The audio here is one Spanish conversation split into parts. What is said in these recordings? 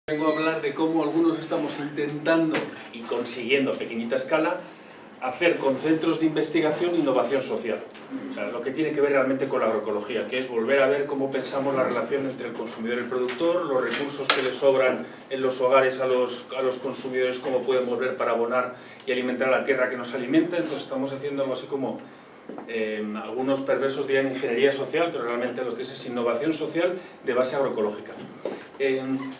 Vengo a hablar de cómo algunos estamos intentando y consiguiendo a pequeñita escala hacer con centros de investigación innovación social. O sea, lo que tiene que ver realmente con la agroecología, que es volver a ver cómo pensamos la relación entre el consumidor y el productor, los recursos que le sobran en los hogares a los consumidores, cómo pueden volver para abonar y alimentar a la tierra que nos alimenta. Entonces estamos haciendo algo así como, algunos perversos dirían ingeniería social, pero realmente lo que es innovación social de base agroecológica.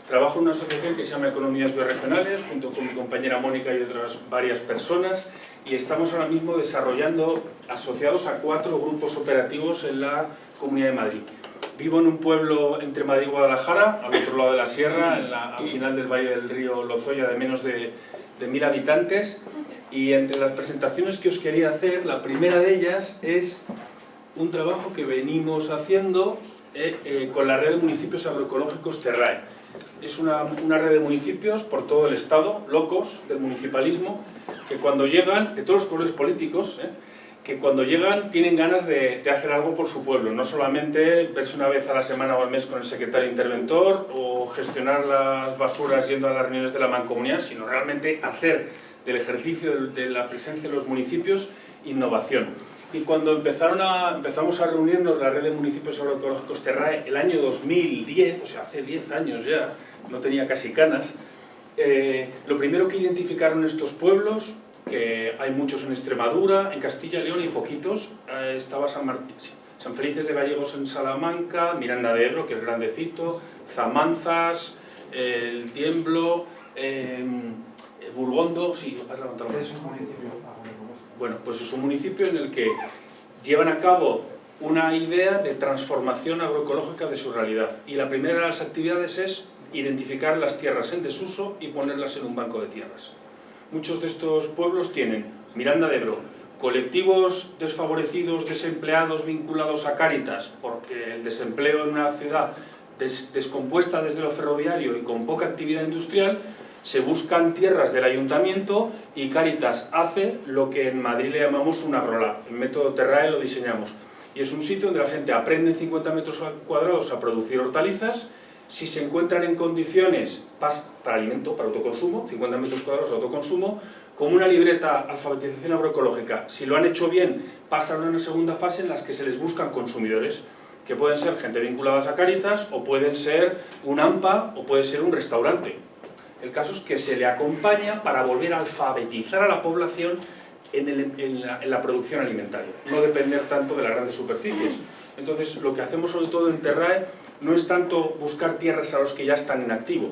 Trabajo en una asociación que se llama Economías Bioregionales, junto con mi compañera Mónica y otras varias personas, y estamos ahora mismo desarrollando, asociados a 4 grupos operativos en la Comunidad de Madrid. Vivo en un pueblo entre Madrid y Guadalajara, al otro lado de la sierra, al final del valle del río Lozoya, de menos de 1000 habitantes, y entre las presentaciones que os quería hacer, la primera de ellas es un trabajo que venimos haciendo con la red de municipios agroecológicos Terrae. Es una red de municipios por todo el estado, locos del municipalismo, que cuando llegan, de todos los colores políticos, que cuando llegan tienen ganas de hacer algo por su pueblo, no solamente verse una vez a la semana o al mes con el secretario interventor o gestionar las basuras yendo a las reuniones de la mancomunidad, sino realmente hacer del ejercicio de la presencia de los municipios innovación. Y cuando empezamos a reunirnos la red de municipios agroecológicos Terrae el año 2010, o sea, hace 10 años ya, no tenía casi canas, lo primero que identificaron estos pueblos, que hay muchos en Extremadura, en Castilla y León y poquitos, estaba San Felices de Gallegos en Salamanca, Miranda de Ebro, que es grandecito, Zamanzas, El Tiemblo, Burgondo, sí, has levantado la mano. Es un municipio agroecológico. Bueno, pues es un municipio en el que llevan a cabo una idea de transformación agroecológica de su realidad. Y la primera de las actividades es identificar las tierras en desuso y ponerlas en un banco de tierras. Muchos de estos pueblos tienen, Miranda de Ebro, colectivos desfavorecidos, desempleados vinculados a Cáritas, porque el desempleo en una ciudad descompuesta desde lo ferroviario y con poca actividad industrial, se buscan tierras del ayuntamiento y Cáritas hace lo que en Madrid le llamamos un agrolab. El método Terrae lo diseñamos. Y es un sitio donde la gente aprende en 50 metros cuadrados a producir hortalizas. Si se encuentran en condiciones para alimento, para autoconsumo, 50 metros cuadrados de autoconsumo, con una libreta alfabetización agroecológica. Si lo han hecho bien, pasan a una segunda fase en la que se les buscan consumidores, que pueden ser gente vinculada a Cáritas, o pueden ser un AMPA, o puede ser un restaurante. El caso es que se le acompaña para volver a alfabetizar a la población en la producción alimentaria, no depender tanto de las grandes superficies. Entonces, lo que hacemos sobre todo en Terrae no es tanto buscar tierras a los que ya están en activo,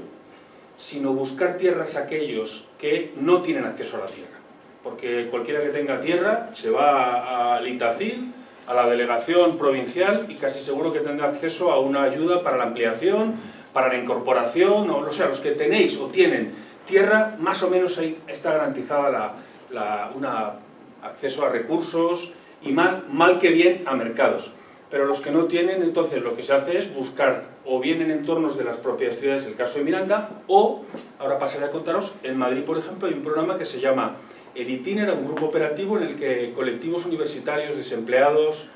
sino buscar tierras a aquellos que no tienen acceso a la tierra. Porque cualquiera que tenga tierra se va al Itacil, a la delegación provincial, y casi seguro que tendrá acceso a una ayuda para la ampliación, para la incorporación, o sea, los que tenéis o tienen tierra, más o menos ahí está garantizada un acceso a recursos y mal que bien a mercados. Pero los que no tienen, entonces lo que se hace es buscar o bien en entornos de las propias ciudades, el caso de Miranda, o, ahora pasaré a contaros, en Madrid, por ejemplo, hay un programa que se llama El Itinera, un grupo operativo en el que colectivos universitarios, desempleados,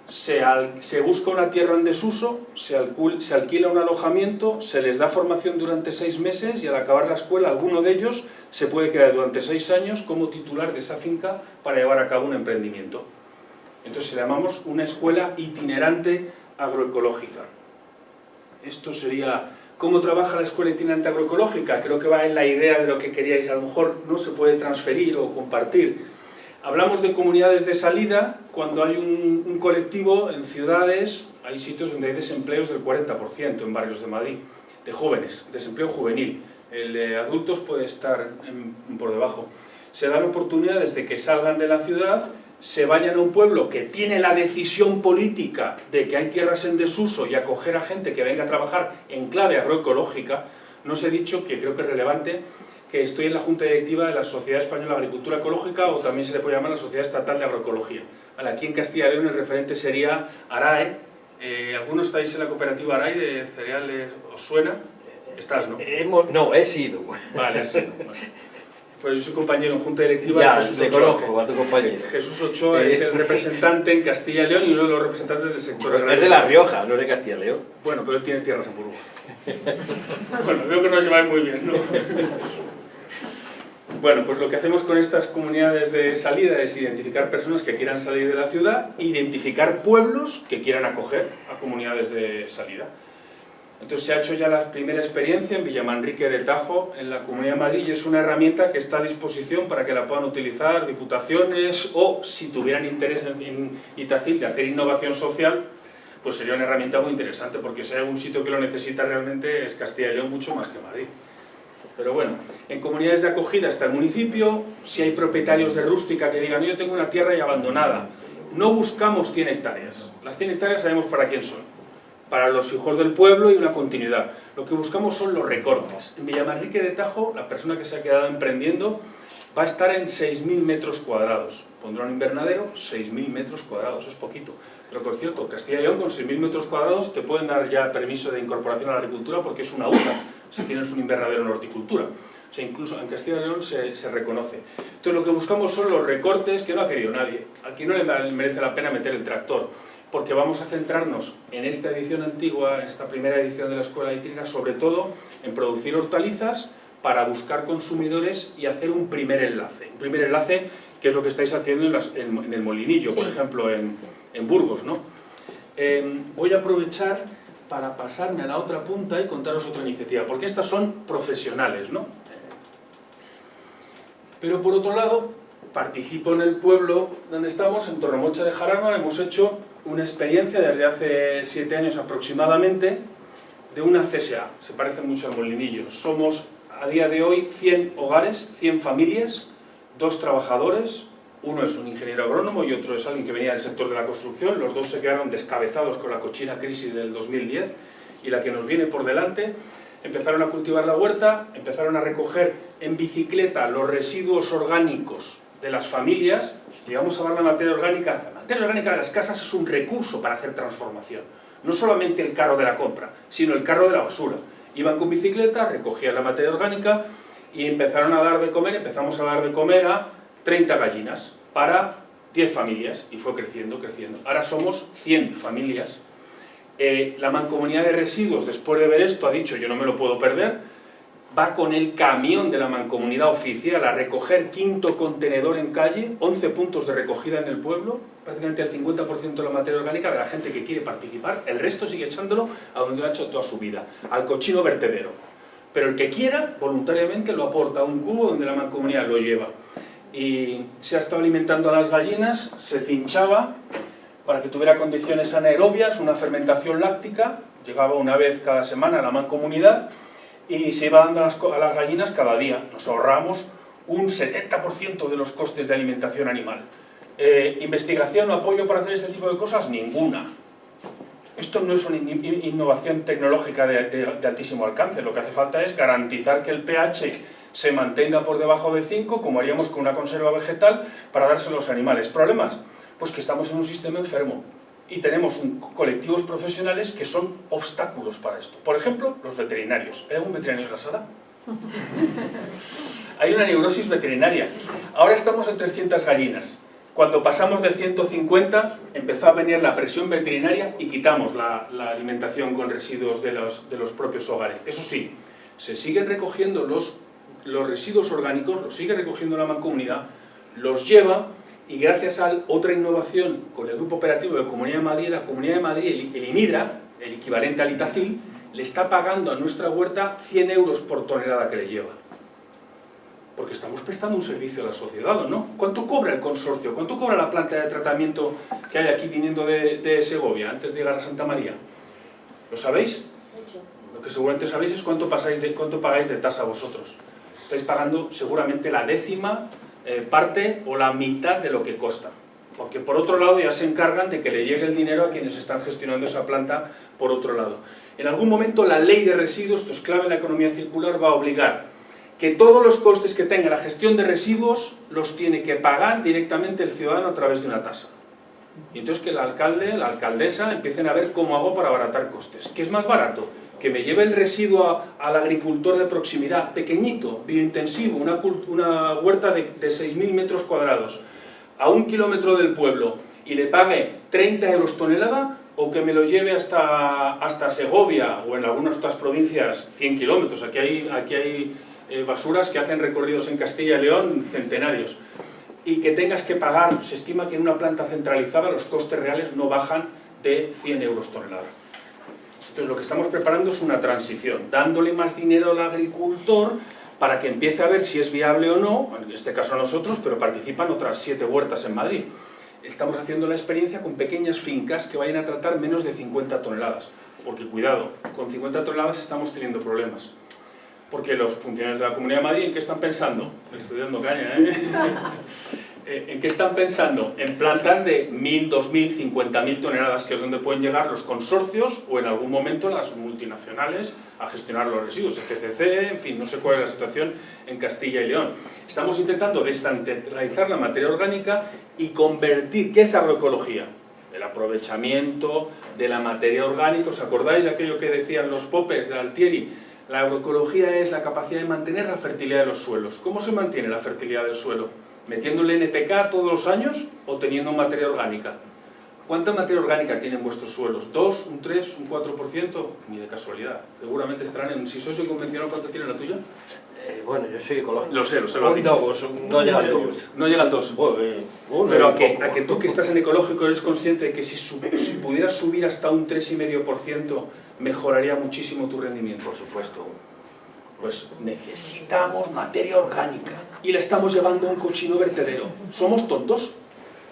se busca una tierra en desuso, se alquila un alojamiento, se les da formación durante 6 meses y al acabar la escuela alguno de ellos se puede quedar durante 6 años como titular de esa finca para llevar a cabo un emprendimiento. Entonces le llamamos una escuela itinerante agroecológica. Esto sería cómo trabaja la escuela itinerante agroecológica. Creo que va en la idea de lo que queríais, a lo mejor no se puede transferir o compartir. Hablamos de comunidades de salida cuando hay un colectivo en ciudades, hay sitios donde hay desempleos del 40% en barrios de Madrid, de jóvenes, desempleo juvenil. El de adultos puede estar por debajo. Se dan oportunidades de que salgan de la ciudad, se vayan a un pueblo que tiene la decisión política de que hay tierras en desuso y acoger a gente que venga a trabajar en clave agroecológica. No os he dicho, que creo que es relevante, que estoy en la Junta Directiva de la Sociedad Española de Agricultura Ecológica, o también se le puede llamar la Sociedad Estatal de Agroecología. Aquí en Castilla y León el referente sería ARAE. ¿Algunos estáis en la cooperativa ARAE de cereales? ¿Os suena? Estás, ¿no? No, he sido. Vale, has sido. Vale. Pues yo soy compañero en Junta Directiva ya, de Jesús le Ochoa. conozco a tu compañero. Jesús Ochoa es el representante en Castilla y León y uno de los representantes del sector agrario. Es de La Rioja, no es de Castilla y León. Bueno, pero él tiene tierras en Burgos. Bueno, veo que nos lleváis muy bien, ¿no? Bueno, pues lo que hacemos con estas comunidades de salida es identificar personas que quieran salir de la ciudad, identificar pueblos que quieran acoger a comunidades de salida. Entonces se ha hecho ya la primera experiencia en Villamanrique de Tajo, en la Comunidad de Madrid, y es una herramienta que está a disposición para que la puedan utilizar diputaciones o, si tuvieran interés en Itacil de hacer innovación social, pues sería una herramienta muy interesante, porque si hay algún sitio que lo necesita realmente es Castilla y León mucho más que Madrid. Pero bueno, en comunidades de acogida está el municipio, si hay propietarios de rústica que digan yo tengo una tierra ya abandonada, no buscamos 100 hectáreas, las 100 hectáreas sabemos para quién son, para los hijos del pueblo y una continuidad. Lo que buscamos son los recortes. En Villamanrique de Tajo, la persona que se ha quedado emprendiendo va a estar en 6.000 metros cuadrados. Pondrá un invernadero, 6.000 metros cuadrados, es poquito. Pero por cierto, Castilla y León con 6.000 metros cuadrados te pueden dar ya permiso de incorporación a la agricultura porque es una UTA, si tienes un invernadero en horticultura. O sea, incluso en Castilla y León se reconoce. Entonces lo que buscamos son los recortes que no ha querido nadie. Aquí no le merece la pena meter el tractor, porque vamos a centrarnos en esta edición antigua, en esta primera edición de la Escuela Hídrica, sobre todo en producir hortalizas para buscar consumidores y hacer un primer enlace. Un primer enlace que es lo que estáis haciendo en el Molinillo, sí, por ejemplo, en Burgos, ¿no? Voy a aprovechar para pasarme a la otra punta y contaros otra iniciativa, porque estas son profesionales, ¿no? Pero por otro lado, participo en el pueblo donde estamos, en Torremocha de Jarama, hemos hecho una experiencia desde hace 7 años aproximadamente de una CSA, se parece mucho al Molinillo. Somos a día de hoy 100 hogares, 100 familias, 2 trabajadores, uno es un ingeniero agrónomo y otro es alguien que venía del sector de la construcción, los dos se quedaron descabezados con la cochina crisis del 2010 y la que nos viene por delante. Empezaron a cultivar la huerta, empezaron a recoger en bicicleta los residuos orgánicos de las familias, y vamos a hablar de la materia orgánica. La materia orgánica de las casas es un recurso para hacer transformación, no solamente el carro de la compra, sino el carro de la basura. Iban con bicicleta, recogían la materia orgánica y empezaron a dar de comer, empezamos a dar de comer a 30 gallinas para 10 familias y fue creciendo, creciendo. Ahora somos 100 familias. La Mancomunidad de Residuos, después de ver esto, ha dicho yo no me lo puedo perder, va con el camión de la Mancomunidad oficial a recoger 5º contenedor en calle, 11 puntos de recogida en el pueblo, prácticamente el 50% de la materia orgánica de la gente que quiere participar, el resto sigue echándolo a donde lo ha hecho toda su vida, al cochino vertedero. Pero el que quiera, voluntariamente lo aporta a un cubo donde la Mancomunidad lo lleva. Y se ha estado alimentando a las gallinas, se cinchaba para que tuviera condiciones anaerobias, una fermentación láctica, llegaba una vez cada semana a la Mancomunidad y se iba dando a las gallinas cada día. Nos ahorramos un 70% de los costes de alimentación animal. ¿Investigación o apoyo para hacer este tipo de cosas? Ninguna. Esto no es una innovación tecnológica de altísimo alcance, lo que hace falta es garantizar que el pH se mantenga por debajo de 5, como haríamos con una conserva vegetal, para dárselo a los animales. ¿Problemas? Pues que estamos en un sistema enfermo y tenemos colectivos profesionales que son obstáculos para esto. Por ejemplo, los veterinarios. ¿Hay algún veterinario en la sala? Hay una neurosis veterinaria. Ahora estamos en 300 gallinas. Cuando pasamos de 150 empezó a venir la presión veterinaria y quitamos la alimentación con residuos de los propios hogares. Eso sí, se siguen recogiendo los residuos orgánicos, los sigue recogiendo la Mancomunidad, los lleva y gracias a otra innovación con el Grupo Operativo de Comunidad de Madrid, la Comunidad de Madrid, el INIDRA, el equivalente al Itacil, le está pagando a nuestra huerta 100 euros por tonelada que le lleva. Porque estamos prestando un servicio a la sociedad, ¿o no? ¿Cuánto cobra el consorcio? ¿Cuánto cobra la planta de tratamiento que hay aquí viniendo de Segovia, antes de llegar a Santa María? ¿Lo sabéis? Lo que seguramente sabéis es cuánto pagáis de tasa vosotros. Estáis pagando seguramente la 10ª parte o la mitad de lo que cuesta. Porque por otro lado ya se encargan de que le llegue el dinero a quienes están gestionando esa planta por otro lado. En algún momento la ley de residuos, esto es clave en la economía circular, va a obligar que todos los costes que tenga la gestión de residuos los tiene que pagar directamente el ciudadano a través de una tasa. Y entonces que el alcalde, la alcaldesa empiecen a ver cómo hago para abaratar costes. ¿Qué es más barato? que me lleve el residuo al agricultor de proximidad, pequeñito, biointensivo, una huerta de 6.000 metros cuadrados, a 1 kilómetro del pueblo, y le pague 30 euros tonelada, o que me lo lleve hasta Segovia, o en algunas otras provincias 100 kilómetros. Aquí hay basuras que hacen recorridos en Castilla y León centenarios, y que tengas que pagar, se estima que en una planta centralizada los costes reales no bajan de 100 euros tonelada. Entonces lo que estamos preparando es una transición, dándole más dinero al agricultor para que empiece a ver si es viable o no, en este caso nosotros, pero participan otras 7 huertas en Madrid. Estamos haciendo la experiencia con pequeñas fincas que vayan a tratar menos de 50 toneladas, porque cuidado, con 50 toneladas estamos teniendo problemas. Porque los funcionarios de la Comunidad de Madrid, ¿en qué están pensando? Estoy dando caña, ¿En qué están pensando? En plantas de 1.000, 2.000, 50.000 toneladas, que es donde pueden llegar los consorcios o en algún momento las multinacionales a gestionar los residuos, FCC, en fin, no sé cuál es la situación en Castilla y León. Estamos intentando descentralizar la materia orgánica y convertir, ¿qué es agroecología? El aprovechamiento de la materia orgánica. ¿Os acordáis de aquello que decían los popes de Altieri? La agroecología es la capacidad de mantener la fertilidad de los suelos. ¿Cómo se mantiene la fertilidad del suelo? ¿Metiéndole NPK todos los años o teniendo materia orgánica? ¿Cuánta materia orgánica tienen vuestros suelos? ¿2, un 3, un 4%? Ni de casualidad. Seguramente estarán en... Si sois convencional, ¿cuánto tiene la tuya? Bueno, yo soy ecológico. Lo sé, lo he dicho. No llega al 2. No llega al 2. Pero a que tú que estás en ecológico eres consciente de que si pudieras subir hasta un 3,5% mejoraría muchísimo tu rendimiento. Por supuesto. Pues necesitamos materia orgánica y la estamos llevando a un cochino vertedero. ¿Somos tontos?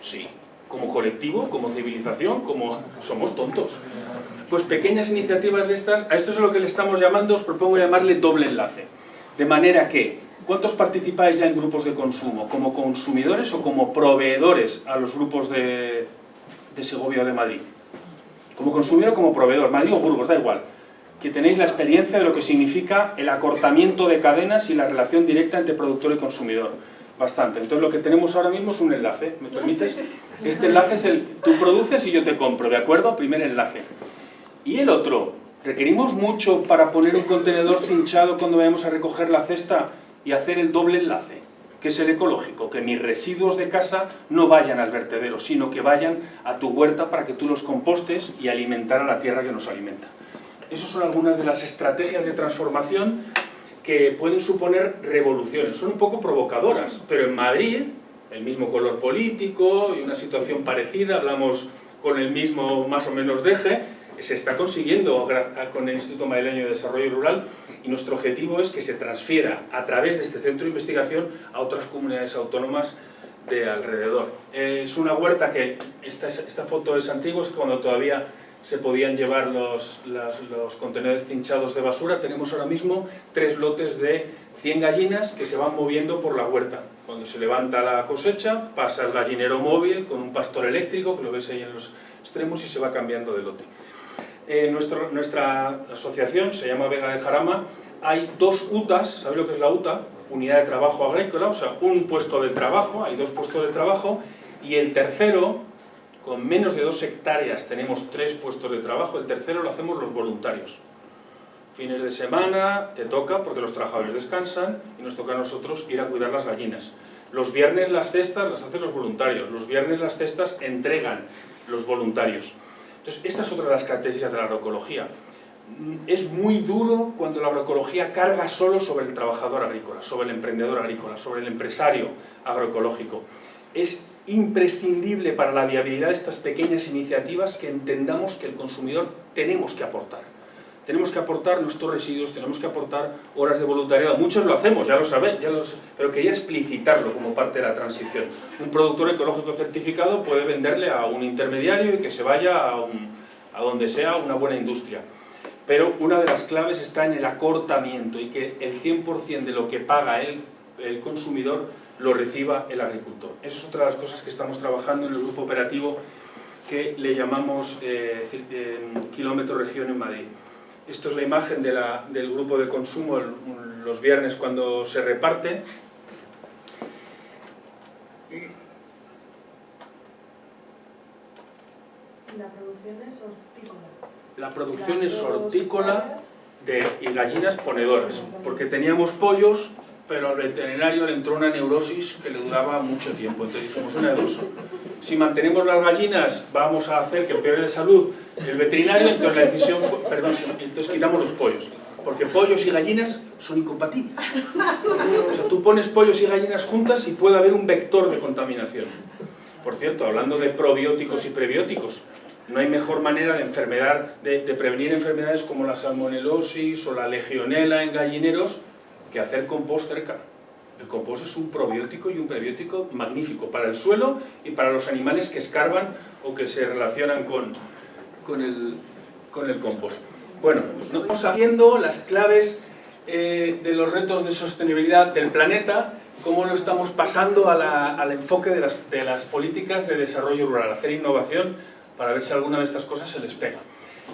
Sí. Como colectivo, como civilización, somos tontos. Pues pequeñas iniciativas de estas, a esto es a lo que le estamos llamando, os propongo llamarle doble enlace. De manera que, ¿cuántos participáis ya en grupos de consumo? ¿Como consumidores o como proveedores a los grupos de Segovia o de Madrid? Como consumidor o como proveedor, Madrid o Burgos, da igual. Que tenéis la experiencia de lo que significa el acortamiento de cadenas y la relación directa entre productor y consumidor. Bastante. Entonces lo que tenemos ahora mismo es un enlace. ¿Me permites? Este enlace es tú produces y yo te compro, ¿de acuerdo? Primer enlace. Y el otro, requerimos mucho para poner un contenedor cinchado cuando vayamos a recoger la cesta y hacer el doble enlace, que es el ecológico, que mis residuos de casa no vayan al vertedero, sino que vayan a tu huerta para que tú los compostes y alimentar a la tierra que nos alimenta. Esas son algunas de las estrategias de transformación que pueden suponer revoluciones. Son un poco provocadoras, pero en Madrid, el mismo color político y una situación parecida, hablamos con el mismo más o menos deje, se está consiguiendo con el Instituto Madrileño de Desarrollo Rural, y nuestro objetivo es que se transfiera a través de este centro de investigación a otras comunidades autónomas de alrededor. Es una huerta que, esta foto es antigua, es cuando todavía se podían llevar los contenedores cinchados de basura. Tenemos ahora mismo 3 lotes de 100 gallinas que se van moviendo por la huerta. Cuando se levanta la cosecha, pasa el gallinero móvil con un pastor eléctrico, que lo ves ahí en los extremos, y se va cambiando de lote. Nuestra asociación se llama Vega de Jarama. Hay 2 UTAs, ¿sabéis lo que es la UTA? Unidad de Trabajo Agrícola, o sea, un puesto de trabajo, hay 2 puestos de trabajo, y el tercero, con menos de 2 hectáreas tenemos 3 puestos de trabajo, el tercero lo hacemos los voluntarios. Fines de semana te toca, porque los trabajadores descansan, y nos toca a nosotros ir a cuidar las gallinas. Los viernes las cestas las hacen los voluntarios, los viernes las cestas entregan los voluntarios. Entonces, esta es otra de las características de la agroecología. Es muy duro cuando la agroecología carga solo sobre el trabajador agrícola, sobre el emprendedor agrícola, sobre el empresario agroecológico. Es imprescindible para la viabilidad de estas pequeñas iniciativas que entendamos que el consumidor tenemos que aportar. Tenemos que aportar nuestros residuos, tenemos que aportar horas de voluntariado. Muchos lo hacemos, ya lo sabéis, pero quería explicitarlo como parte de la transición. Un productor ecológico certificado puede venderle a un intermediario y que se vaya a donde sea una buena industria. Pero una de las claves está en el acortamiento y que el 100% de lo que paga el consumidor lo reciba el agricultor. Esa es otra de las cosas que estamos trabajando en el grupo operativo que le llamamos Kilómetro Región en Madrid. Esto es la imagen del grupo de consumo los viernes cuando se reparte. La producción es hortícola. La producción es hortícola y gallinas ponedoras, porque teníamos pollos, pero al veterinario le entró una neurosis que le duraba mucho tiempo. Entonces dijimos una de dos: si mantenemos las gallinas vamos a hacer que empeore de salud el veterinario. Entonces la decisión fue, entonces quitamos los pollos, porque pollos y gallinas son incompatibles. O sea, tú pones pollos y gallinas juntas y puede haber un vector de contaminación. Por cierto, hablando de probióticos y prebióticos, no hay mejor manera de prevenir enfermedades como la salmonelosis o la legionela en gallineros que hacer compost cerca. El compost es un probiótico y un prebiótico magnífico para el suelo y para los animales que escarban o que se relacionan con el compost. Bueno, estamos haciendo las claves de los retos de sostenibilidad del planeta, cómo lo estamos pasando al enfoque de las políticas de desarrollo rural, hacer innovación para ver si alguna de estas cosas se les pega.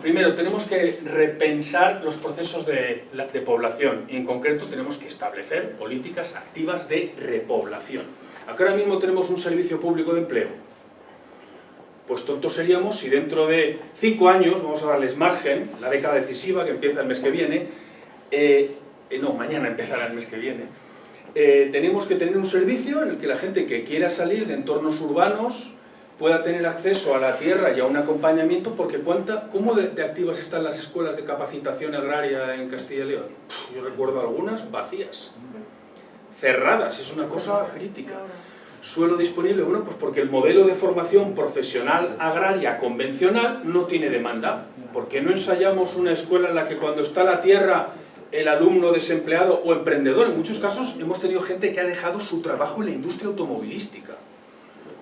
Primero, tenemos que repensar los procesos de población y en concreto tenemos que establecer políticas activas de repoblación. Aquí ahora mismo tenemos un servicio público de empleo. Pues tontos seríamos si dentro de 5 años, vamos a darles margen, la década decisiva que empieza el mes que viene, mañana empezará el mes que viene, tenemos que tener un servicio en el que la gente que quiera salir de entornos urbanos pueda tener acceso a la tierra y a un acompañamiento, porque ¿cómo de activas están las escuelas de capacitación agraria en Castilla y León? Yo recuerdo algunas vacías, cerradas, es una cosa crítica. Suelo disponible, bueno, pues porque el modelo de formación profesional agraria convencional no tiene demanda. ¿Por qué no ensayamos una escuela en la que cuando está la tierra el alumno desempleado o emprendedor? En muchos casos hemos tenido gente que ha dejado su trabajo en la industria automovilística,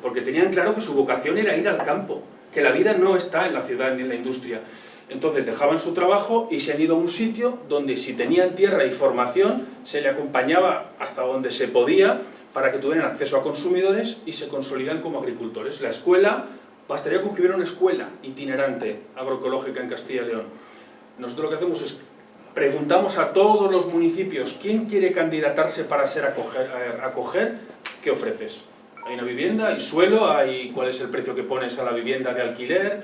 porque tenían claro que su vocación era ir al campo, que la vida no está en la ciudad ni en la industria. Entonces dejaban su trabajo y se han ido a un sitio donde, si tenían tierra y formación, se le acompañaba hasta donde se podía para que tuvieran acceso a consumidores y se consolidan como agricultores. La escuela, bastaría con que hubiera una escuela itinerante agroecológica en Castilla y León. Nosotros lo que hacemos es preguntamos a todos los municipios: ¿quién quiere candidatarse para ser acoger? ¿Qué ofreces? Hay una vivienda, hay suelo, hay cuál es el precio que pones a la vivienda de alquiler,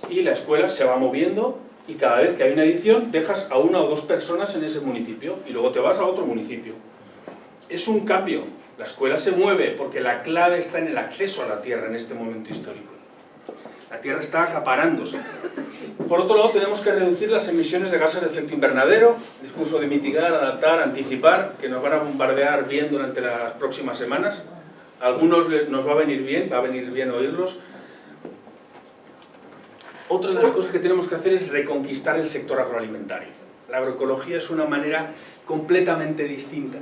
y la escuela se va moviendo y cada vez que hay una edición dejas a 1 o 2 personas en ese municipio y luego te vas a otro municipio. Es un cambio, la escuela se mueve porque la clave está en el acceso a la tierra en este momento histórico. La tierra está acaparándose. Por otro lado, tenemos que reducir las emisiones de gases de efecto invernadero, discurso de mitigar, adaptar, anticipar, que nos van a bombardear bien durante las próximas semanas. A algunos nos va a venir bien oírlos. Otra de las cosas que tenemos que hacer es reconquistar el sector agroalimentario. La agroecología es una manera completamente distinta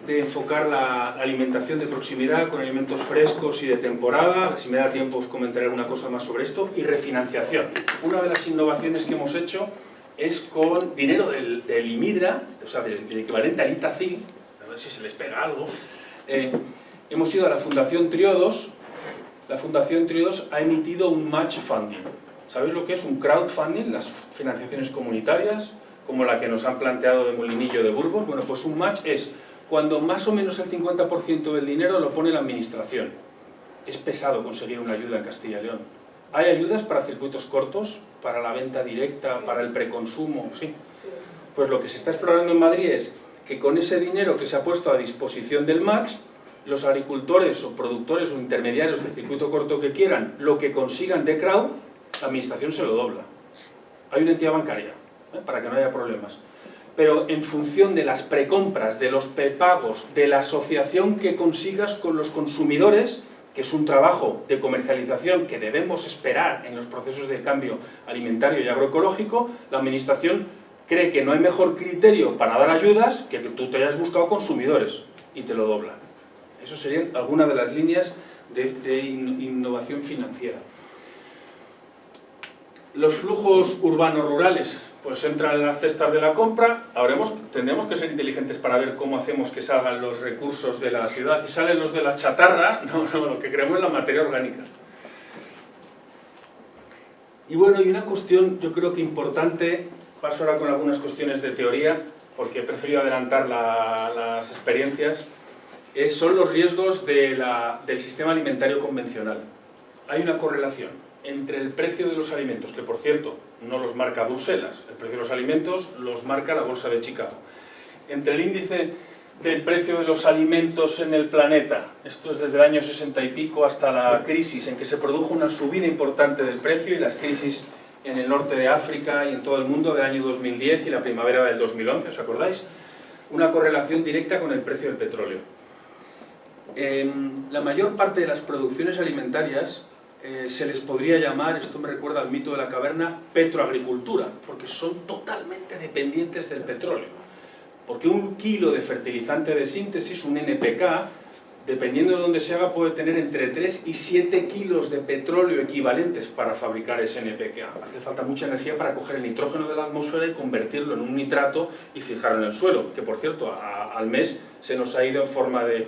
de enfocar la alimentación de proximidad con alimentos frescos y de temporada. Si me da tiempo os comentaré alguna cosa más sobre esto. Y refinanciación. Una de las innovaciones que hemos hecho es con dinero del IMIDRA, o sea, del equivalente al Itacil, a ver si se les pega algo. Hemos ido a la Fundación Triodos. La Fundación Triodos ha emitido un match funding. ¿Sabéis lo que es un crowdfunding? Las financiaciones comunitarias, como la que nos han planteado de Molinillo de Burgos. Bueno, pues un match es cuando más o menos el 50% del dinero lo pone la administración. Es pesado conseguir una ayuda en Castilla y León. Hay ayudas para circuitos cortos, para la venta directa, para el preconsumo, sí. Pues lo que se está explorando en Madrid es que con ese dinero que se ha puesto a disposición del match, los agricultores o productores o intermediarios del circuito corto que quieran, lo que consigan de crowd, la administración se lo dobla. Hay una entidad bancaria, para que no haya problemas. Pero en función de las precompras, de los prepagos, de la asociación que consigas con los consumidores, que es un trabajo de comercialización que debemos esperar en los procesos de cambio alimentario y agroecológico, la administración cree que no hay mejor criterio para dar ayudas que tú te hayas buscado consumidores y te lo dobla. Eso serían algunas de las líneas de innovación financiera. Los flujos urbanos-rurales, pues entran en las cestas de la compra. Tendremos que ser inteligentes para ver cómo hacemos que salgan los recursos de la ciudad. Aquí salen los de la chatarra, no, lo que creemos es la materia orgánica. Y bueno, y una cuestión yo creo que importante, paso ahora con algunas cuestiones de teoría, porque he preferido adelantar las experiencias, son los riesgos del sistema alimentario convencional. Hay una correlación entre el precio de los alimentos, que por cierto no los marca Bruselas, el precio de los alimentos los marca la Bolsa de Chicago, entre el índice del precio de los alimentos en el planeta, esto es desde el año 60 y pico hasta la crisis en que se produjo una subida importante del precio y las crisis en el norte de África y en todo el mundo del año 2010 y la primavera del 2011, ¿os acordáis? Una correlación directa con el precio del petróleo. La mayor parte de las producciones alimentarias se les podría llamar, esto me recuerda al mito de la caverna, petroagricultura, porque son totalmente dependientes del petróleo. Porque un kilo de fertilizante de síntesis, un NPK, dependiendo de dónde se haga, puede tener entre 3 y 7 kilos de petróleo equivalentes para fabricar ese NPK. Hace falta mucha energía para coger el nitrógeno de la atmósfera y convertirlo en un nitrato y fijarlo en el suelo, que por cierto, al mes se nos ha ido en forma de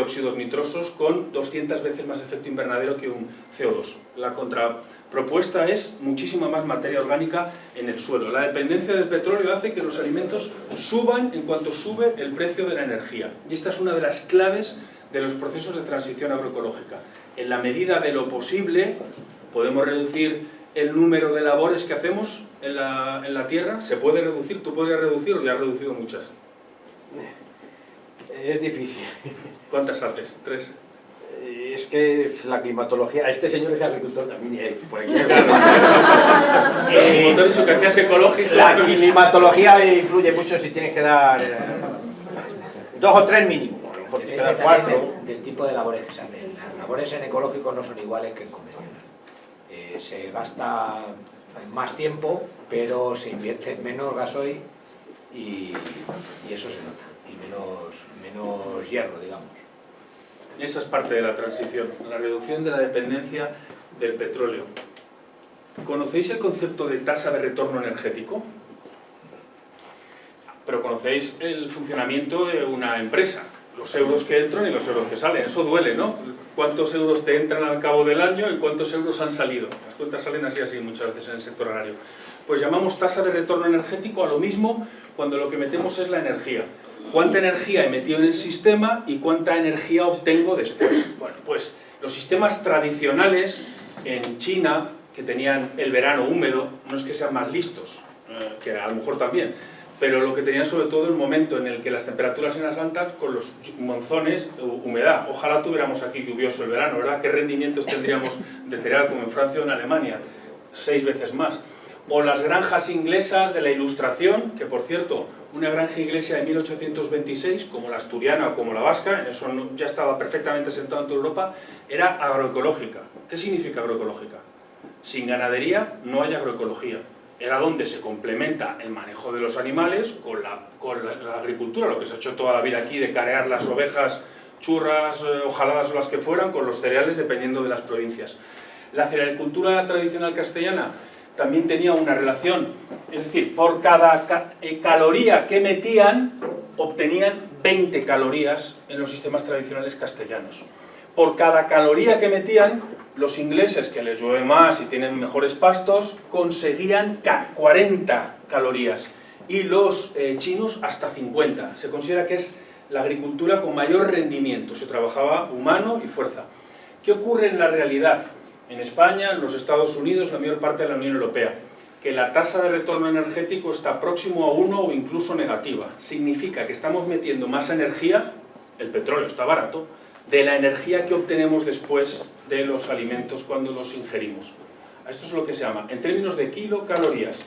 óxidos nitrosos con 200 veces más efecto invernadero que un CO2. La contrapropuesta es muchísima más materia orgánica en el suelo. La dependencia del petróleo hace que los alimentos suban en cuanto sube el precio de la energía. Y esta es una de las claves de los procesos de transición agroecológica. En la medida de lo posible, podemos reducir el número de labores que hacemos en la tierra. ¿Se puede reducir? ¿Tú podrías reducir o ya has reducido muchas? Es difícil. ¿Cuántas haces? ¿3? Es que la climatología... Este señor es agricultor también. Por aquí Como te he dicho que hacías ecológico... La climatología influye mucho si tienes que dar 2 o 3 mínimo. Porque te dan 4. Del tipo de labores que se hacen. Las labores en ecológico no son iguales que en convencional. Se gasta más tiempo, pero se invierte menos gasoil y eso se nota. Y menos hierro, digamos. Esa es parte de la transición, la reducción de la dependencia del petróleo. ¿Conocéis el concepto de tasa de retorno energético? Pero conocéis el funcionamiento de una empresa, los euros que entran y los euros que salen. Eso duele, ¿no? ¿Cuántos euros te entran al cabo del año y cuántos euros han salido? Las cuentas salen así muchas veces en el sector agrario. Pues llamamos tasa de retorno energético a lo mismo cuando lo que metemos es la energía. ¿Cuánta energía he metido en el sistema y cuánta energía obtengo después? Bueno, pues los sistemas tradicionales en China, que tenían el verano húmedo, no es que sean más listos, que a lo mejor también, pero lo que tenían sobre todo el momento en el que las temperaturas eran altas con los monzones, humedad. Ojalá tuviéramos aquí lluvioso el verano, ¿verdad? ¿Qué rendimientos tendríamos de cereal como en Francia o en Alemania? 6 veces más. O las granjas inglesas de la Ilustración, que por cierto, una granja inglesa de 1826, como la asturiana o como la vasca, eso ya estaba perfectamente sentado en toda Europa, era agroecológica. ¿Qué significa agroecológica? Sin ganadería no hay agroecología. Era donde se complementa el manejo de los animales con la agricultura, lo que se ha hecho toda la vida aquí de carear las ovejas, churras, ojaladas o las que fueran, con los cereales dependiendo de las provincias. La cerealicultura tradicional castellana también tenía una relación, es decir, por cada caloría que metían, obtenían 20 calorías en los sistemas tradicionales castellanos. Por cada caloría que metían, los ingleses, que les llueve más y tienen mejores pastos, conseguían 40 calorías y los chinos hasta 50. Se considera que es la agricultura con mayor rendimiento, se trabajaba humano y fuerza. ¿Qué ocurre en la realidad? En España, en los Estados Unidos, la mayor parte de la Unión Europea, que la tasa de retorno energético está próximo a 1 o incluso negativa. Significa que estamos metiendo más energía, el petróleo está barato, de la energía que obtenemos después de los alimentos cuando los ingerimos. Esto es lo que se llama, en términos de kilocalorías.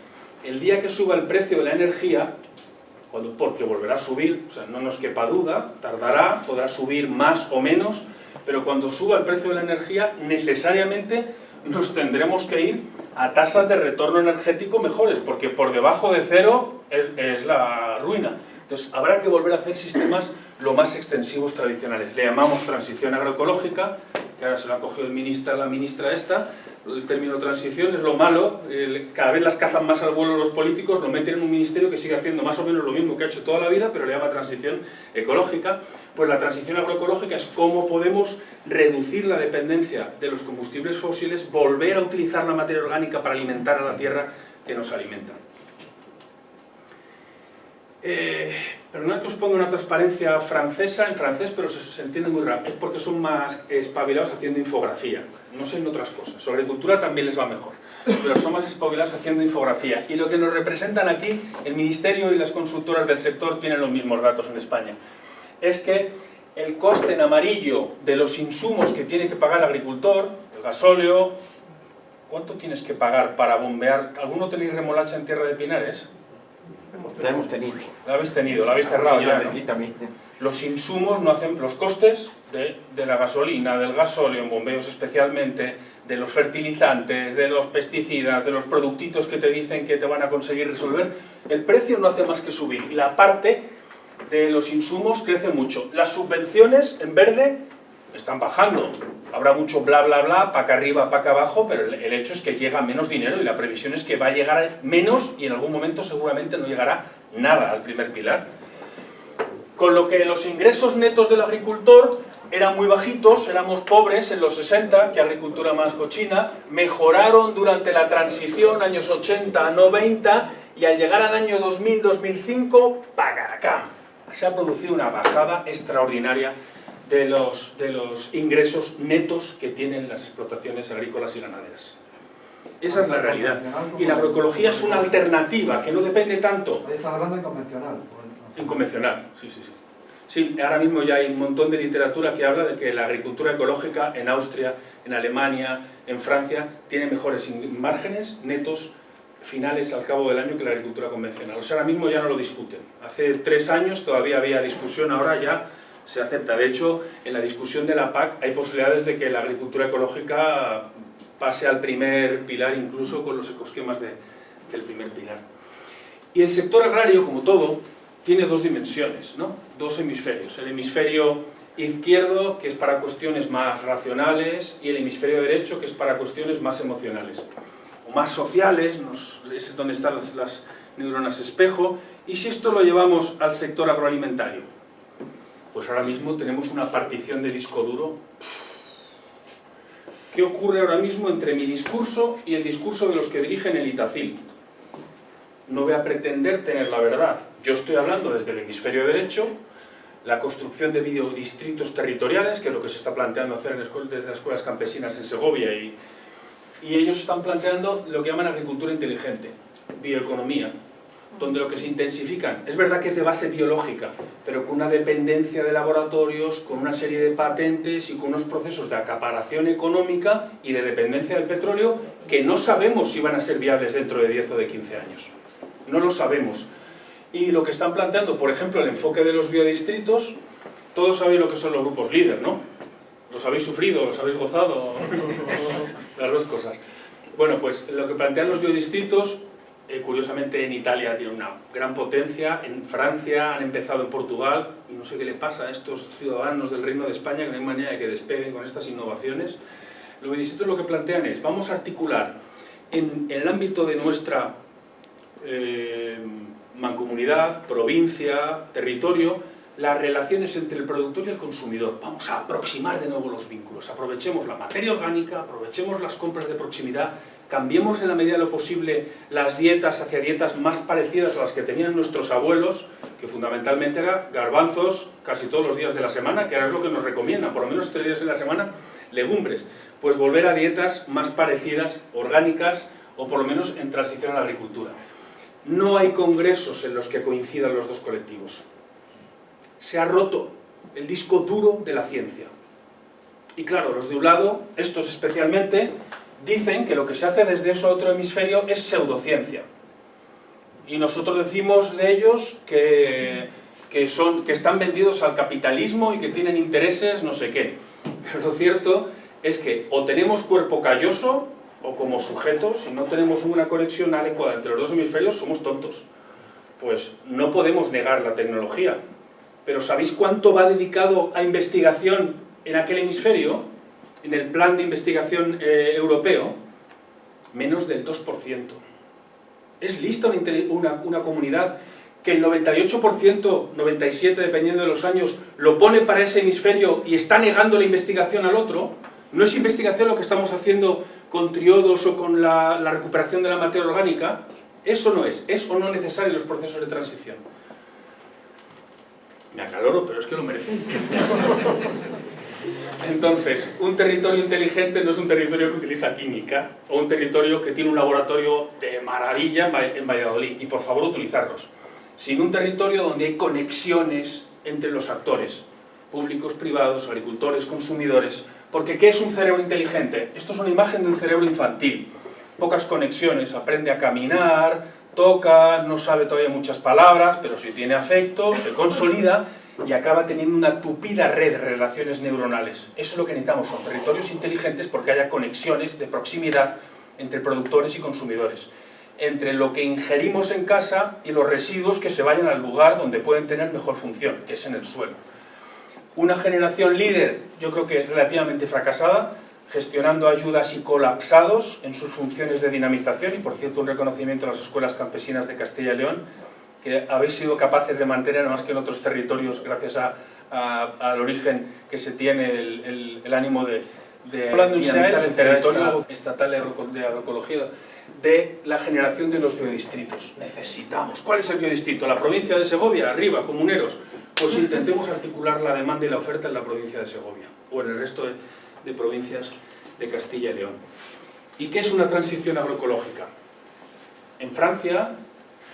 El día que suba el precio de la energía, porque volverá a subir, o sea, no nos quepa duda, tardará, podrá subir más o menos, pero cuando suba el precio de la energía, necesariamente nos tendremos que ir a tasas de retorno energético mejores, porque por debajo de 0 es la ruina. Entonces, habrá que volver a hacer sistemas lo más extensivos tradicionales. Le llamamos transición agroecológica, que ahora se lo ha cogido la ministra esta. El término transición es lo malo, cada vez las cazan más al vuelo los políticos, lo meten en un ministerio que sigue haciendo más o menos lo mismo que ha hecho toda la vida, pero le llama transición ecológica. Pues la transición agroecológica es cómo podemos reducir la dependencia de los combustibles fósiles, volver a utilizar la materia orgánica para alimentar a la tierra que nos alimenta. Perdonad que os ponga una transparencia francesa, en francés, pero se entiende muy rápido. Es porque son más espabilados haciendo infografía. no sé en otras cosas. Su agricultura también les va mejor, pero son más espabilados haciendo infografía. Y lo que nos representan aquí, el Ministerio y las consultoras del sector tienen los mismos datos en España. Es que el coste en amarillo de los insumos que tiene que pagar el agricultor, el gasóleo, ¿cuánto tienes que pagar para bombear? ¿Alguno tenéis remolacha en Tierra de Pinares? La hemos tenido. La habéis tenido, la habéis cerrado ya, ¿no? También. Los insumos no hacen, los costes de la gasolina, del gasóleo en bombeos especialmente, de los fertilizantes, de los pesticidas, de los productitos que te dicen que te van a conseguir resolver, el precio no hace más que subir y la parte de los insumos crece mucho. Las subvenciones en verde están bajando, habrá mucho bla bla bla, para acá arriba, para acá abajo, pero el hecho es que llega menos dinero y la previsión es que va a llegar menos y en algún momento seguramente no llegará nada al primer pilar. Con lo que los ingresos netos del agricultor eran muy bajitos, éramos pobres en los 60, que agricultura más cochina, mejoraron durante la transición, años 80 a 90, y al llegar al año 2000-2005, ¡pagaracam! Se ha producido una bajada extraordinaria de los ingresos netos que tienen las explotaciones agrícolas y ganaderas. Esa es la realidad. Y la agroecología es una alternativa que no depende tanto... Ahí estás hablando en convencional. Inconvencional, sí. Sí, ahora mismo ya hay un montón de literatura que habla de que la agricultura ecológica en Austria, en Alemania, en Francia, tiene mejores márgenes netos finales al cabo del año que la agricultura convencional. O sea, ahora mismo ya no lo discuten. Hace 3 años todavía había discusión, ahora ya se acepta. De hecho, en la discusión de la PAC hay posibilidades de que la agricultura ecológica pase al primer pilar, incluso con los ecosquemas del primer pilar. Y el sector agrario, como todo, tiene 2 dimensiones, ¿no? 2 hemisferios. El hemisferio izquierdo, que es para cuestiones más racionales, y el hemisferio derecho, que es para cuestiones más emocionales, o más sociales, es donde están las neuronas espejo. Y si esto lo llevamos al sector agroalimentario, pues ahora mismo tenemos una partición de disco duro. ¿Qué ocurre ahora mismo entre mi discurso y el discurso de los que dirigen el Itacil? No voy a pretender tener la verdad. Yo estoy hablando desde el hemisferio derecho, la construcción de biodistritos territoriales, que es lo que se está planteando hacer desde las escuelas campesinas en Segovia, y ellos están planteando lo que llaman agricultura inteligente, bioeconomía, donde lo que se intensifican, es verdad que es de base biológica, pero con una dependencia de laboratorios, con una serie de patentes y con unos procesos de acaparación económica y de dependencia del petróleo que no sabemos si van a ser viables dentro de 10 o de 15 años. No lo sabemos. Y lo que están planteando, por ejemplo, el enfoque de los biodistritos, todos sabéis lo que son los grupos líder, ¿no? ¿Los habéis sufrido? ¿Los habéis gozado? Las 2 cosas. Bueno, pues lo que plantean los biodistritos, curiosamente en Italia tiene una gran potencia, en Francia han empezado en Portugal, y no sé qué le pasa a estos ciudadanos del Reino de España, que no hay manera de que despeguen con estas innovaciones. Los biodistritos lo que plantean es, vamos a articular en el ámbito de nuestra mancomunidad, provincia, territorio, las relaciones entre el productor y el consumidor. Vamos a aproximar de nuevo los vínculos, aprovechemos la materia orgánica, aprovechemos las compras de proximidad, cambiemos en la medida de lo posible las dietas hacia dietas más parecidas a las que tenían nuestros abuelos, que fundamentalmente eran garbanzos casi todos los días de la semana, que ahora es lo que nos recomiendan, por lo menos 3 días de la semana, legumbres. Pues volver a dietas más parecidas, orgánicas, o por lo menos en transición a la agricultura. No hay congresos en los que coincidan los 2 colectivos. Se ha roto el disco duro de la ciencia. Y claro, los de un lado, estos especialmente, dicen que lo que se hace desde ese otro hemisferio es pseudociencia. Y nosotros decimos de ellos que están vendidos al capitalismo y que tienen intereses no sé qué. Pero lo cierto es que o tenemos cuerpo calloso, o como sujetos, si no tenemos una conexión adecuada entre los 2 hemisferios, somos tontos. Pues no podemos negar la tecnología. Pero ¿sabéis cuánto va dedicado a investigación en aquel hemisferio? En el plan de investigación europeo, menos del 2%. Es lista una comunidad que el 98%, 97% dependiendo de los años, lo pone para ese hemisferio y está negando la investigación al otro. No es investigación lo que estamos haciendo con triodos o con la recuperación de la materia orgánica. Eso no es o no necesario los procesos de transición. Me acaloro, pero es que lo merece. Entonces, un territorio inteligente no es un territorio que utiliza química o un territorio que tiene un laboratorio de maravilla en Valladolid, y por favor utilizarlos, sino un territorio donde hay conexiones entre los actores, públicos, privados, agricultores, consumidores. Porque ¿qué es un cerebro inteligente? Esto es una imagen de un cerebro infantil. Pocas conexiones, aprende a caminar, toca, no sabe todavía muchas palabras, pero sí tiene afecto, se consolida y acaba teniendo una tupida red de relaciones neuronales. Eso es lo que necesitamos, son territorios inteligentes porque haya conexiones de proximidad entre productores y consumidores, entre lo que ingerimos en casa y los residuos que se vayan al lugar donde pueden tener mejor función, que es en el suelo. Una generación líder, yo creo que relativamente fracasada, gestionando ayudas y colapsados en sus funciones de dinamización, y por cierto un reconocimiento a las escuelas campesinas de Castilla y León, que habéis sido capaces de mantener, más que en otros territorios, gracias al origen que se tiene, el ánimo de dinamizar el territorio estatal de agroecología, de la generación de los biodistritos. Necesitamos. ¿Cuál es el biodistrito? La provincia de Segovia, arriba, comuneros. Pues intentemos articular la demanda y la oferta en la provincia de Segovia, o en el resto de provincias de Castilla y León. ¿Y qué es una transición agroecológica? En Francia,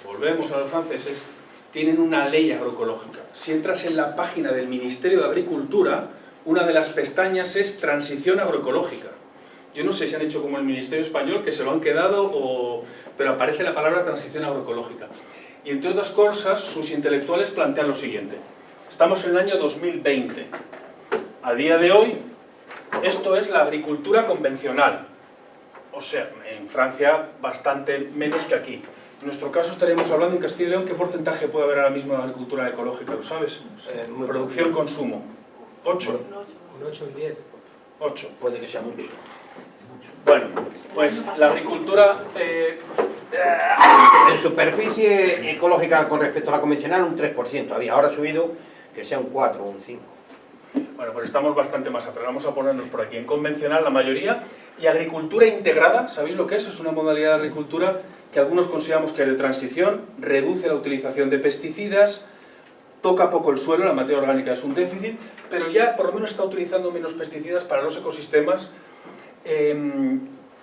volvemos a los franceses, tienen una ley agroecológica. Si entras en la página del Ministerio de Agricultura, una de las pestañas es transición agroecológica. Yo no sé si han hecho como el Ministerio Español, que se lo han quedado, pero aparece la palabra transición agroecológica. Y entre otras cosas, sus intelectuales plantean lo siguiente. Estamos en el año 2020. A día de hoy, esto es la agricultura convencional. O sea, en Francia bastante menos que aquí. En nuestro caso estaríamos hablando en Castilla y León, ¿qué porcentaje puede haber ahora mismo de agricultura ecológica? ¿Lo sabes? Producción, consumo. 8. Un 8, un 10. 8. Puede que sea mucho. Bueno, pues la agricultura... En superficie ecológica con respecto a la convencional un 3% había, ahora ha subido que sea un 4 o un 5. Bueno, pues estamos bastante más atrás, vamos a ponernos por aquí. En convencional la mayoría, y agricultura integrada, ¿sabéis lo que es? Es una modalidad de agricultura que algunos consideramos que es de transición, reduce la utilización de pesticidas, toca poco el suelo, la materia orgánica es un déficit, pero ya por lo menos está utilizando menos pesticidas para los ecosistemas.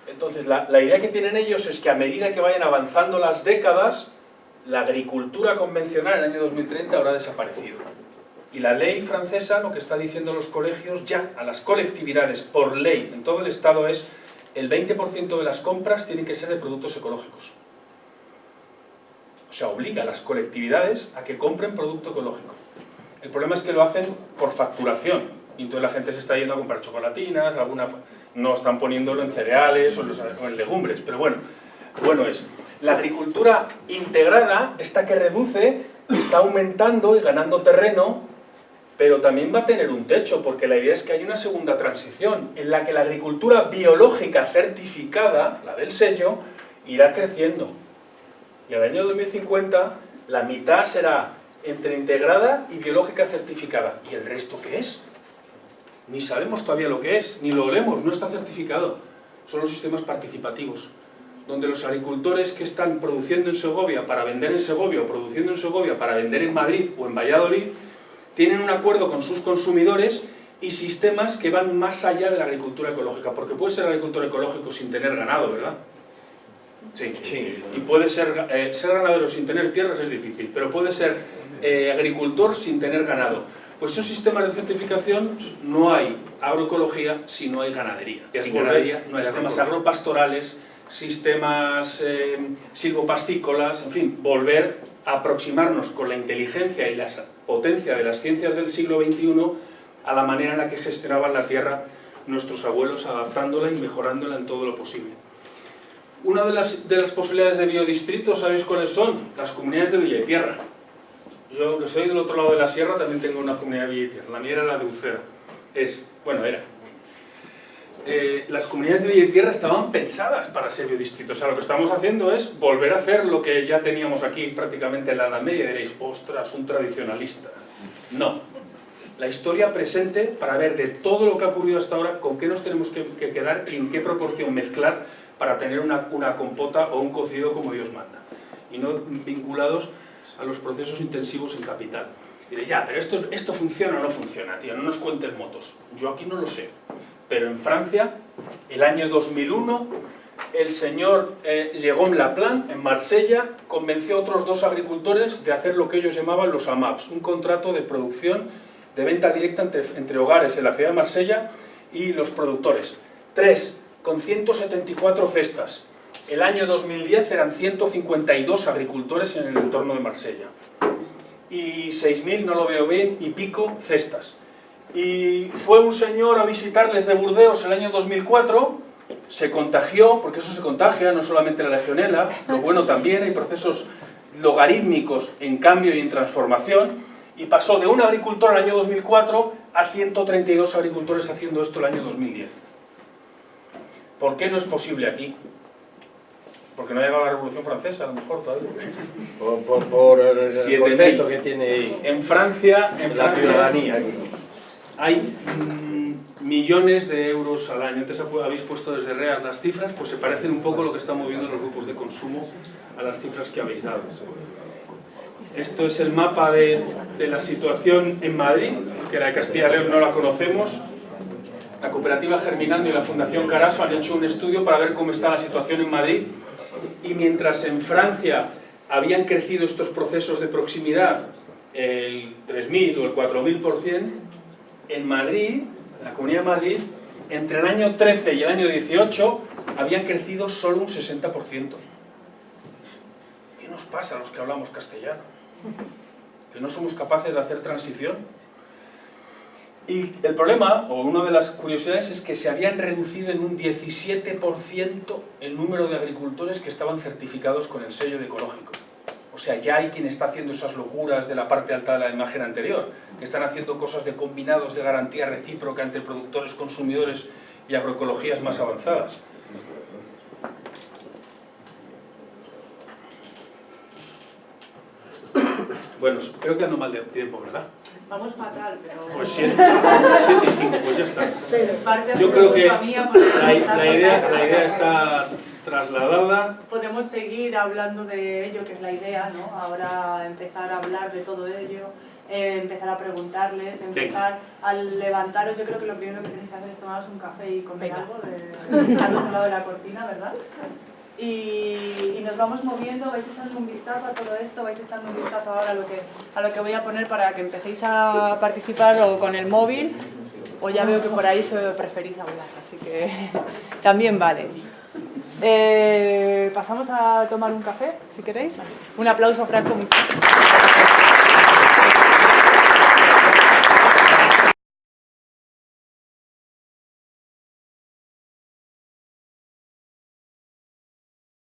Entonces, la idea que tienen ellos es que a medida que vayan avanzando las décadas, la agricultura convencional en el año 2030 habrá desaparecido. Y la ley francesa, lo que está diciendo a los colegios ya, a las colectividades, por ley, en todo el Estado, es el 20% de las compras tienen que ser de productos ecológicos. O sea, obliga a las colectividades a que compren producto ecológico. El problema es que lo hacen por facturación. Y entonces la gente se está yendo a comprar chocolatinas, no están poniéndolo en cereales o en legumbres, pero bueno es. La agricultura integrada, esta que reduce, está aumentando y ganando terreno, pero también va a tener un techo, porque la idea es que hay una segunda transición, en la que la agricultura biológica certificada, la del sello, irá creciendo. Y al año 2050, la mitad será entre integrada y biológica certificada. ¿Y el resto qué es? Ni sabemos todavía lo que es, ni lo olemos, no está certificado. Son los sistemas participativos, donde los agricultores que están produciendo en Segovia para vender en Segovia, o produciendo en Segovia para vender en Madrid o en Valladolid, tienen un acuerdo con sus consumidores y sistemas que van más allá de la agricultura ecológica, porque puede ser agricultor ecológico sin tener ganado, ¿verdad? Sí. Y puede ser ganadero sin tener tierras es difícil, pero puede ser agricultor sin tener ganado. Pues esos sistemas de certificación no hay agroecología si no hay ganadería. Sin ganadería no hay sistemas agropastorales, sistemas silvopastícolas, en fin, volver a aproximarnos con la inteligencia y la potencia de las ciencias del siglo XXI a la manera en la que gestionaban la tierra nuestros abuelos, adaptándola y mejorándola en todo lo posible. Una de las posibilidades de biodistrito, ¿sabéis cuáles son? Las comunidades de villa y tierra. Yo, que soy del otro lado de la sierra, también tengo una comunidad de villa y tierra. La mía era la de Uceda. Era. Las comunidades de villa y tierra estaban pensadas para ser biodistritos. O sea, lo que estamos haciendo es volver a hacer lo que ya teníamos aquí prácticamente en la Edad Media. Diréis, ostras, un tradicionalista. No. La historia presente para ver de todo lo que ha ocurrido hasta ahora, con qué nos tenemos que quedar y en qué proporción mezclar para tener una compota o un cocido como Dios manda. Y no vinculados a los procesos intensivos en capital. Diré, ya, pero esto funciona o no funciona, tío, no nos cuentes motos. Yo aquí no lo sé. Pero en Francia, el año 2001, el señor Jérôme Laplan, en Marsella, convenció a otros 2 agricultores de hacer lo que ellos llamaban los AMAPs, un contrato de producción de venta directa entre hogares en la ciudad de Marsella y los productores. 3, con 174 cestas. El año 2010 eran 152 agricultores en el entorno de Marsella. Y 6.000, no lo veo bien, y pico cestas. Y fue un señor a visitarles de Burdeos el año 2004, se contagió, porque eso se contagia, no solamente la legionela, lo bueno también, hay procesos logarítmicos en cambio y en transformación, y pasó de un agricultor el año 2004 a 132 agricultores haciendo esto el año 2010. ¿Por qué no es posible aquí? Porque no ha llegado la Revolución Francesa, a lo mejor todavía. Por el concepto que tiene en Francia, la ciudadanía aquí. Hay millones de euros al año. Antes habéis puesto desde REAS las cifras, pues se parecen un poco a lo que están moviendo los grupos de consumo a las cifras que habéis dado. Esto es el mapa de la situación en Madrid, que la de Castilla y León no la conocemos. La cooperativa Germinando y la Fundación Caraso han hecho un estudio para ver cómo está la situación en Madrid, y mientras en Francia habían crecido estos procesos de proximidad el 3.000 o el 4.000%, en Madrid, en la Comunidad de Madrid, entre el año 13 y el año 18 habían crecido solo un 60%. ¿Qué nos pasa a los que hablamos castellano? ¿Que no somos capaces de hacer transición? Y el problema, o una de las curiosidades, es que se habían reducido en un 17% el número de agricultores que estaban certificados con el sello de ecológico. O sea, ya hay quien está haciendo esas locuras de la parte alta de la imagen anterior, que están haciendo cosas de combinados de garantía recíproca entre productores, consumidores y agroecologías más avanzadas. Bueno, creo que ando mal de tiempo, ¿verdad? Vamos fatal, pero... Pues 7 y 5, pues ya está. Yo creo que la idea está trasladada. Podemos seguir hablando de ello, que es la idea, ¿no? Ahora empezar a hablar de todo ello, empezar a preguntarles, empezar a levantaros. Yo creo que lo primero que tenéis que hacer es tomaros un café y comer algo, estar al otro lado de la cortina, ¿verdad? Y nos vamos moviendo, vais echando un vistazo a todo esto, vais echando un vistazo ahora a lo que voy a poner para que empecéis a participar o con el móvil, o ya veo que por ahí preferís hablar, así que también vale. Pasamos a tomar un café, si queréis. Un aplauso, Franco.